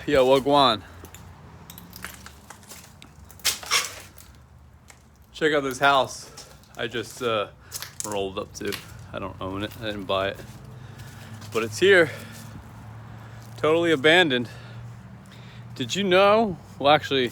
Yo, Wagwan. Check out this house I just rolled up to. I don't own it, I didn't buy it. But it's here. Totally abandoned. Did you know? Well, actually,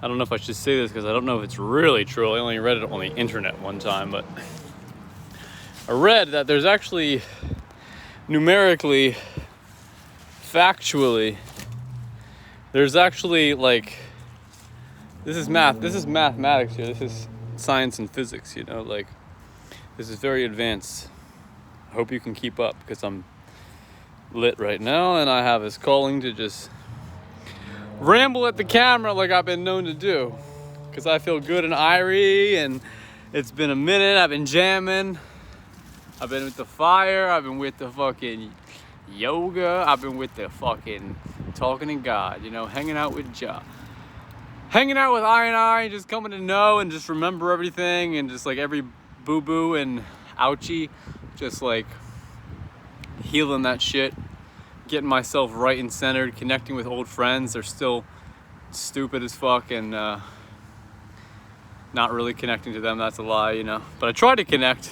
I don't know if I should say this because I don't know if it's really true. I only read it on the internet one time, but I read that there's actually numerically, factually, there's actually like, this is mathematics here. This is science and physics, you know, like this is very advanced. I hope you can keep up because I'm lit right now and I have this calling to just ramble at the camera like I've been known to do because I feel good and irie and it's been a minute. I've been jamming. I've been with the fire. I've been with the fucking yoga. I've been with the fucking talking to God, you know, hanging out with Jah. Hanging out with I, just coming to know and just remember everything and just like every boo-boo and ouchie, just like healing that shit, getting myself right and centered, connecting with old friends. They're still stupid as fuck and not really connecting to them. That's a lie, you know. But I tried to connect.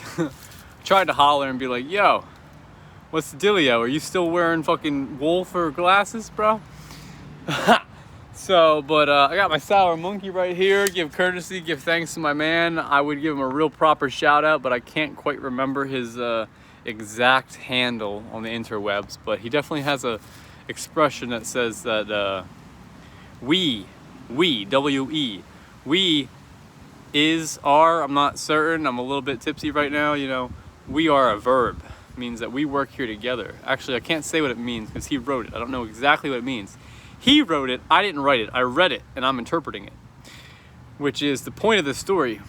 Tried to holler and be like, yo, what's the dealio? Are you still wearing fucking wool for glasses, bro? So, but I got my sour monkey right here. Give courtesy, give thanks to my man. I would give him a real proper shout out, but I can't quite remember his exact handle on the interwebs. But he definitely has a expression that says that we, W-E, we is, are, I'm not certain. I'm a little bit tipsy right now, you know. We are a verb. It means that we work here together. Actually, I can't say what it means because he wrote it. I don't know exactly what it means. He wrote it, I didn't write it. I read it and I'm interpreting it, which is the point of the story.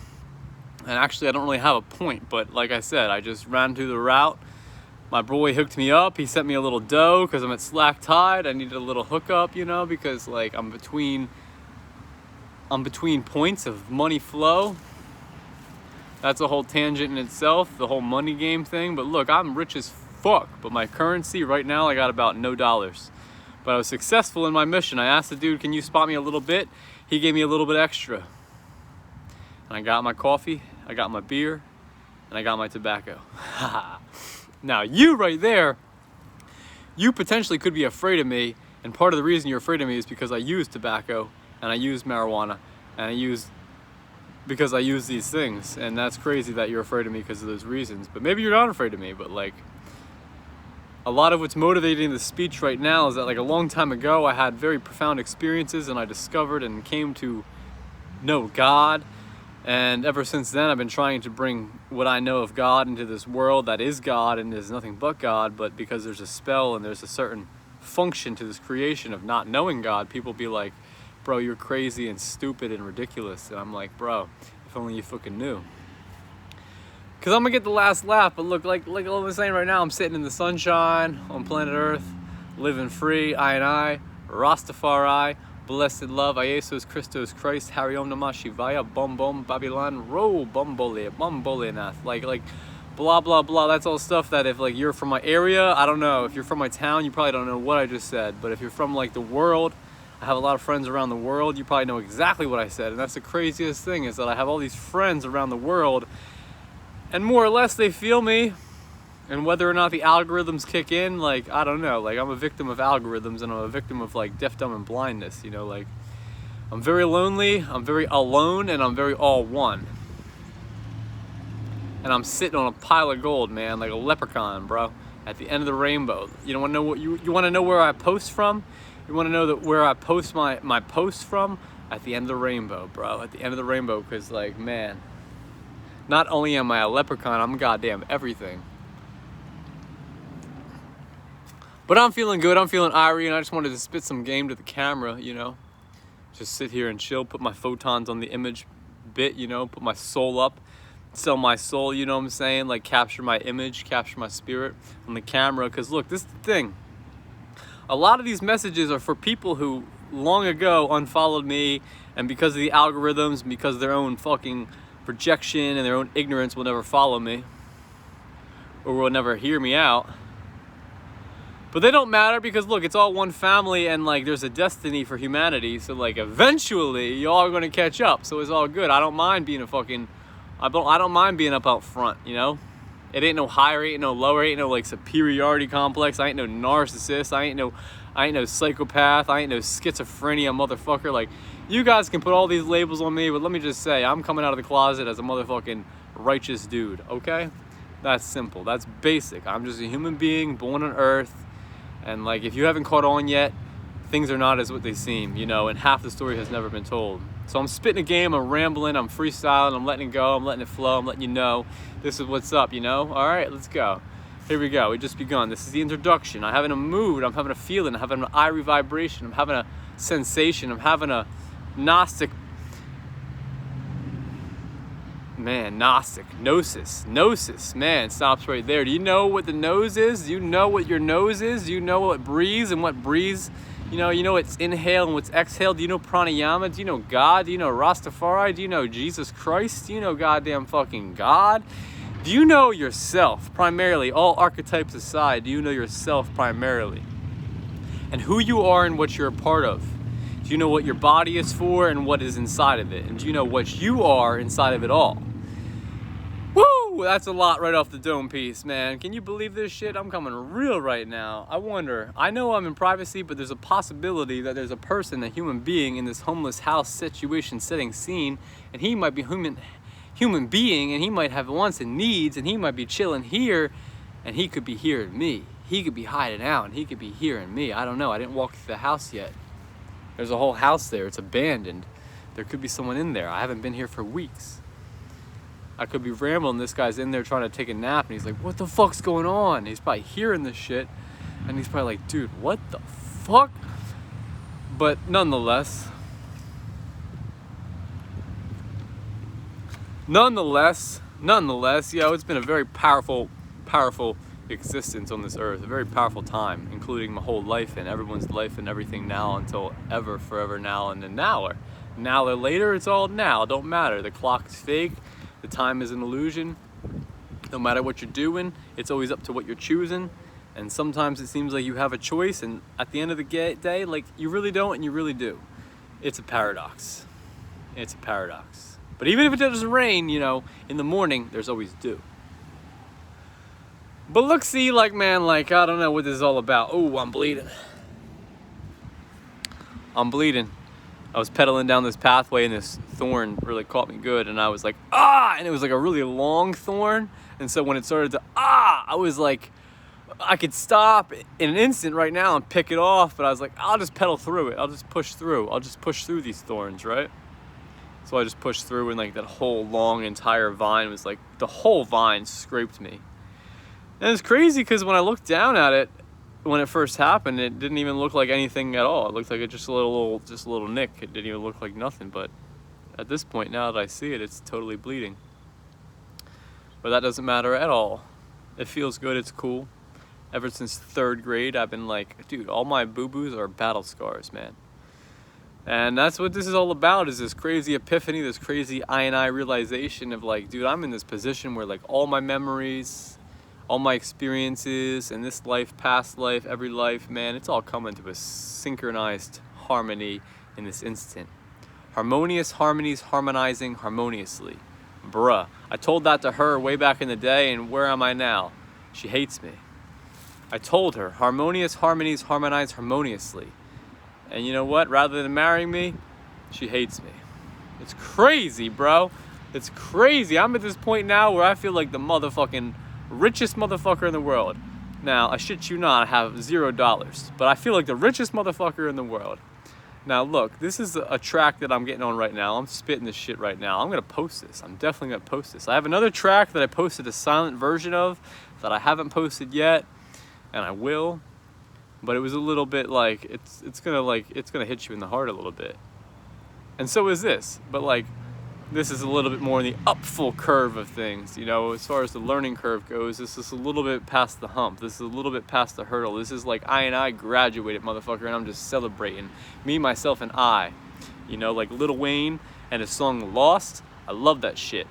And actually, I don't really have a point, but like I said, I just ran through the route. My boy hooked me up. He sent me a little dough because I'm at slack tide. I needed a little hookup, you know, because like I'm between points of money flow. That's a whole tangent in itself, the whole money game thing. But look, I'm rich as fuck, but my currency right now, I got about no dollars. But I was successful in my mission. I asked the dude, can you spot me a little bit? He gave me a little bit extra. And I got my coffee, I got my beer, and I got my tobacco. Now you right there, you potentially could be afraid of me. And part of the reason you're afraid of me is because I use tobacco and I use marijuana and because I use these things. And that's crazy that you're afraid of me because of those reasons. But maybe you're not afraid of me, but like, a lot of what's motivating the speech right now is that like a long time ago, I had very profound experiences and I discovered and came to know God. And ever since then, I've been trying to bring what I know of God into this world that is God and is nothing but God. But because there's a spell and there's a certain function to this creation of not knowing God, people be like, bro, you're crazy and stupid and ridiculous. And I'm like, bro, if only you fucking knew. Because I'm going to get the last laugh, but look, like I'm saying right now, I'm sitting in the sunshine on planet Earth, living free, I, Rastafari, blessed love, Jesus Christos Christ, Hari Om Namah Shivaya, Bum Bum, Babylon, Ro, Bumbole Nath. Like, blah, blah, blah. That's all stuff that if, like, you're from my area, I don't know. If you're from my town, you probably don't know what I just said. But if you're from, like, the world, I have a lot of friends around the world, you probably know exactly what I said. And that's the craziest thing is that I have all these friends around the world and more or less they feel me, and whether or not the algorithms kick in, like, I don't know, like I'm a victim of algorithms and I'm a victim of like deaf, dumb, and blindness, you know, like I'm very lonely, I'm very alone, and I'm very all one. And I'm sitting on a pile of gold, man, like a leprechaun, bro, at the end of the rainbow. You don't want to know what you want to know where I post from? You want to know that where I post my posts from? At the end of the rainbow, bro, at the end of the rainbow, because like, man, not only am I a leprechaun, I'm goddamn everything. But I'm feeling good, I'm feeling irie, and I just wanted to spit some game to the camera, you know. Just sit here and chill, put my photons on the image bit, you know, put my soul up, sell my soul, you know what I'm saying? Like capture my image, capture my spirit on the camera. Because look, this is the thing. A lot of these messages are for people who long ago unfollowed me, and because of the algorithms, because of their own fucking projection and their own ignorance will never follow me or will never hear me out. But they don't matter because look, it's all one family and like there's a destiny for humanity. So like eventually y'all are gonna catch up. So it's all good. I don't mind being I don't mind being up out front, you know? It ain't no higher, ain't no lower, ain't no like superiority complex. I ain't no narcissist. I ain't no psychopath. I ain't no schizophrenia motherfucker. Like, you guys can put all these labels on me, but let me just say, I'm coming out of the closet as a motherfucking righteous dude, okay? That's simple. That's basic. I'm just a human being born on Earth. And like, if you haven't caught on yet, things are not as what they seem, you know, and half the story has never been told. So I'm spitting a game, I'm rambling, I'm freestyling, I'm letting it go, I'm letting it flow, I'm letting you know this is what's up, you know? All right, let's go. Here we go, we just begun. This is the introduction. I'm having a mood, I'm having a feeling, I'm having an irie vibration, I'm having a sensation, I'm having a Gnostic, Gnosis, man, stops right there. Do you know what the nose is? Do you know what your nose is? Do you know what breathes and what breathes? You know what's inhale and what's exhale? Do you know pranayama? Do you know God? Do you know Rastafari? Do you know Jesus Christ? Do you know goddamn fucking God? Do you know yourself primarily? All archetypes aside, do you know yourself primarily? And who you are and what you're a part of? Do you know what your body is for and what is inside of it? And do you know what you are inside of it all? Woo! That's a lot right off the dome piece, man. Can you believe this shit? I'm coming real right now. I wonder, I know I'm in privacy, but there's a possibility that there's a person, a human being in this homeless house situation, setting scene, and he might be human being, and he might have wants and needs, and he might be chilling here, and he could be hearing me. He could be hiding out, and he could be hearing me. I don't know. I didn't walk through the house yet. There's a whole house there. It's abandoned. There could be someone in there. I haven't been here for weeks. I could be rambling. This guy's in there trying to take a nap, and he's like, what the fuck's going on? He's probably hearing this shit, and he's probably like, dude, what the fuck? But nonetheless, yo, it's been a very powerful existence on this earth, a very powerful time, including my whole life and everyone's life and everything now until ever, forever, now and an hour. Now or later, it's all now. Don't matter. The clock's fake. The time is an illusion. No matter what you're doing, it's always up to what you're choosing. And sometimes it seems like you have a choice, and at the end of the day, like, you really don't and you really do. It's a paradox. It's a paradox. But even if it doesn't rain, you know, in the morning, there's always dew. But look, see, like, man, like, I don't know what this is all about. Oh, I'm bleeding. I was pedaling down this pathway and this thorn really caught me good, and I was like, ah! And it was like a really long thorn. And so when it started to, I was like, I could stop in an instant right now and pick it off, but I was like, I'll just pedal through it. I'll just push through. I'll just push through these thorns, right? So I just pushed through, and like that whole long entire vine was like, the whole vine scraped me. And it's crazy because when I looked down at it, when it first happened, it didn't even look like anything at all. It looked like it just a little nick. It didn't even look like nothing. But at this point, now that I see it, it's totally bleeding. But that doesn't matter at all. It feels good. It's cool. Ever since 3rd grade, I've been like, dude, all my boo-boos are battle scars, man. And that's what this is all about, is this crazy epiphany, this crazy I realization of like, dude, I'm in this position where like all my memories, all my experiences, and this life, past life, every life, man, it's all coming to a synchronized harmony in this instant. Harmonious harmonies harmonizing harmoniously. Bruh, I told that to her way back in the day, and where am I now? She hates me. I told her, harmonious harmonies harmonize harmoniously. And you know what? Rather than marrying me, she hates me. It's crazy, bro. It's crazy. I'm at this point now where I feel like the motherfucking richest motherfucker in the world. Now, I shit you not, I have $0, but I feel like the richest motherfucker in the world. Now, look, this is a track that I'm getting on right now. I'm spitting this shit right now. I'm gonna post this. I'm definitely gonna post this. I have another track that I posted a silent version of that I haven't posted yet, and I will. But it was a little bit like, it's gonna hit you in the heart a little bit. And so is this, but like, this is a little bit more in the up full curve of things, you know, as far as the learning curve goes. This is a little bit past the hump. This is a little bit past the hurdle. This is like I graduated, motherfucker, and I'm just celebrating. Me, myself, and I. You know, like Lil Wayne and his song Lost. I love that shit.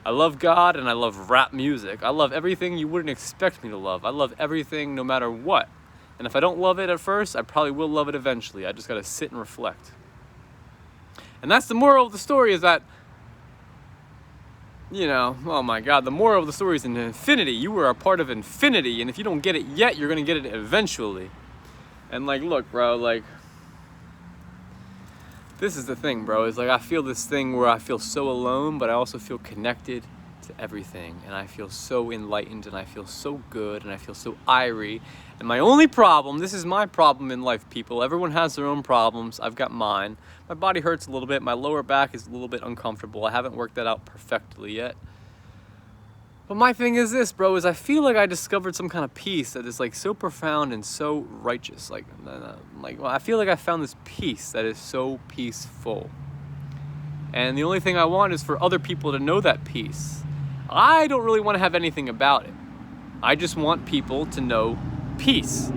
I love God, and I love rap music. I love everything you wouldn't expect me to love. I love everything no matter what. And if I don't love it at first, I probably will love it eventually. I just gotta sit and reflect. And that's the moral of the story, is that, you know, oh my God, the moral of the story is in infinity. You are a part of infinity, and if you don't get it yet, you're gonna get it eventually. And like, look, bro, like, this is the thing, bro, is like, I feel this thing where I feel so alone, but I also feel connected to everything, and I feel so enlightened, and I feel so good, and I feel so irie. And my only problem, this is my problem in life, people, everyone has their own problems, I've got mine. My body hurts a little bit, my lower back is a little bit uncomfortable, I haven't worked that out perfectly yet. But my thing is this, bro, is I feel like I discovered some kind of peace that is like so profound and so righteous. Like well, I feel like I found this peace that is so peaceful. And the only thing I want is for other people to know that peace. I don't really want to have anything about it. I just want people to know peace.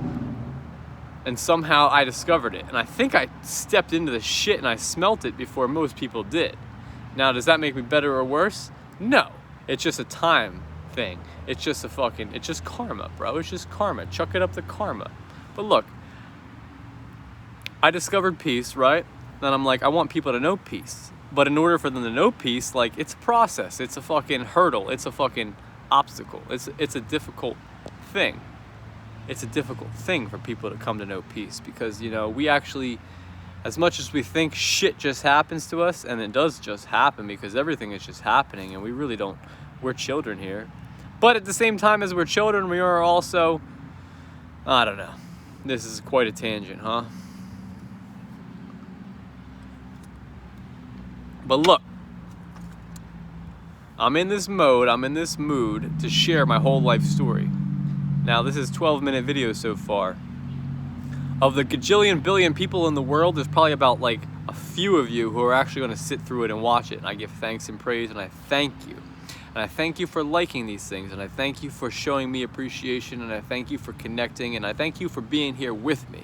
And somehow I discovered it. And I think I stepped into the shit and I smelt it before most people did. Now, does that make me better or worse? No. It's just a time thing. It's just it's just karma, bro. It's just karma. Chuck it up the karma. But look, I discovered peace, right? Then I'm like, I want people to know peace. But in order for them to know peace, like, it's a process. It's a fucking hurdle. It's a fucking obstacle. It's a difficult thing. It's a difficult thing for people to come to know peace, because, you know, we actually, as much as we think shit just happens to us, and it does just happen because everything is just happening, and we really don't, we're children here. But at the same time as we're children, we are also, I don't know. This is quite a tangent, huh? But look, I'm in this mode, I'm in this mood to share my whole life story. Now, this is 12-minute video so far. Of the gajillion billion people in the world, there's probably about like a few of you who are actually going to sit through it and watch it. And I give thanks and praise, and I thank you. And I thank you for liking these things, and I thank you for showing me appreciation, and I thank you for connecting, and I thank you for being here with me.